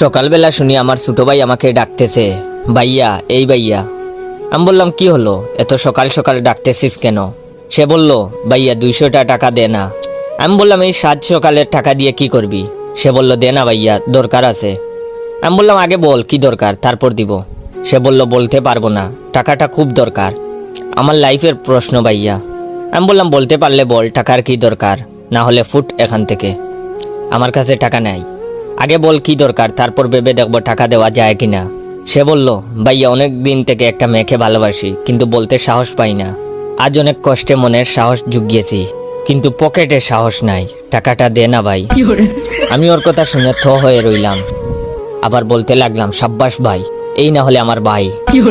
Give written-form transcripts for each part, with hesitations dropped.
সকালবেলা শুনি আমার ছোট ভাই আমাকে ডাকতেছে, ভাইয়া এই ভাইয়া। আমি বললাম কি হলো, এত সকাল সকাল ডাকতেছিস কেন? সে বলল, ভাইয়া 200টা টাকা দে না। আমি বললাম এই সাত সকালের টাকা দিয়ে কি করবি? সে বলল দে না ভাইয়া, দরকার আছে। আমি বললাম আগে বল কি দরকার, তারপর দিব। সে বলল বলতে পারবো না, টাকাটা খুব দরকার, আমার লাইফের প্রশ্ন ভাইয়া। আমি বললাম বলতে পারলে বল টাকার কি দরকার, না হলে ফুট এখান থেকে, আমার কাছে টাকা নাই। আগে বল কি দরকার, তারপর ভেবে দেখবো টাকা দেওয়া যায় কিনা। সে বলল, ভাইয়া অনেক দিন থেকে একটা মেয়েকে ভালোবাসি, কিন্তু বলতে সাহস পাই না। আজ অনেক কষ্টে মনের সাহস জুগিয়েছি, কিন্তু পকেটে সাহস নাই, টাকাটা দে না ভাই। আমি ওর কথা শুনে থ হয়ে রইলাম। আবার বলতে লাগলাম, সাব্বাস ভাই, এই না হলে আমার ভাই,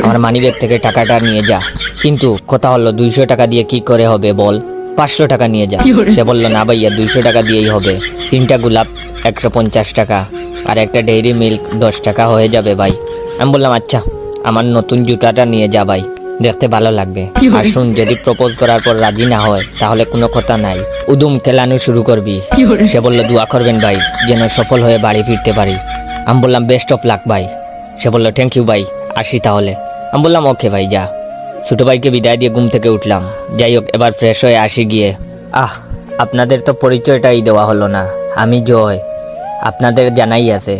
আমার মানিব্যাগ থেকে টাকাটা নিয়ে যা। কিন্তু কথা হলো 200 টাকা দিয়ে কি করে হবে বল, 500 টাকা নিয়ে যা। সে বলল না ভাইয়া 200 টাকা দিয়েই হবে, 3টা গোলাপ 150 টাকা আর একটা ডেইরি মিল্ক 10 টাকা হয়ে যাবে ভাই। আমি বললাম আচ্ছা, আমার নতুন জুতাটা নিয়ে যা ভাই, দেখতে ভালো লাগবে। আর শুন, যদি প্রপোজ করার পর রাজি না হয় তাহলে কোনো কথা নাই, উদুম কেলানো শুরু করবি। সে বলল দোয়া করবেন ভাই, যেন সফল হয়ে বাড়ি ফিরতে পারি। আমি বললাম বেস্ট অফ লাক ভাই। সে বলল থ্যাংক ইউ ভাই, আসি তাহলে। আমি বললাম ওকে ভাই যা। ছোট ভাইকে বিদায় দিয়ে ঘুম থেকে উঠলাম। যাই হোক, এবার ফ্রেশ হয়ে আসি গিয়ে। আপনাদের তো পরিচয়টাই দেওয়া হলো না। আমি জয়, আপনাদের জানাই আছে,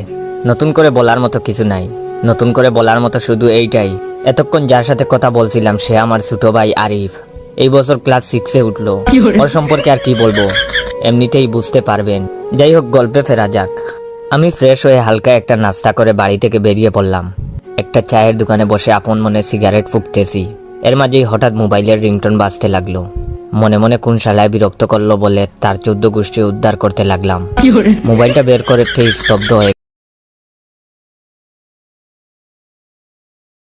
নতুন করে বলার মতো কিছু নাই। নতুন করে বলার মতো শুধু এইটাই, এতক্ষণ যার সাথে কথা বলছিলাম সে আমার ছোট ভাই আরিফ। এই বছর ক্লাস 6-এ উঠলো। ওর সম্পর্কে আর কি বলবো, এমনিতেই বুঝতে পারবেন। যাই হোক, গল্পে ফেরা যাক। আমি ফ্রেশ হয়ে হালকা একটা নাস্তা করে বাড়ি থেকে বেরিয়ে পড়লাম। একটা চায়ের দোকানে বসে আপন মনে সিগারেট ফুঁকতেছি। এর মাঝেই হঠাৎ মোবাইলের রিংটোন বাজতে লাগলো। মনে মনে কোন শালায় বিরক্ত করলো বলে তার 14 গোষ্ঠী উদ্ধার করতে লাগলাম। মোবাইলটা বের করতে স্তব্ধ হয়ে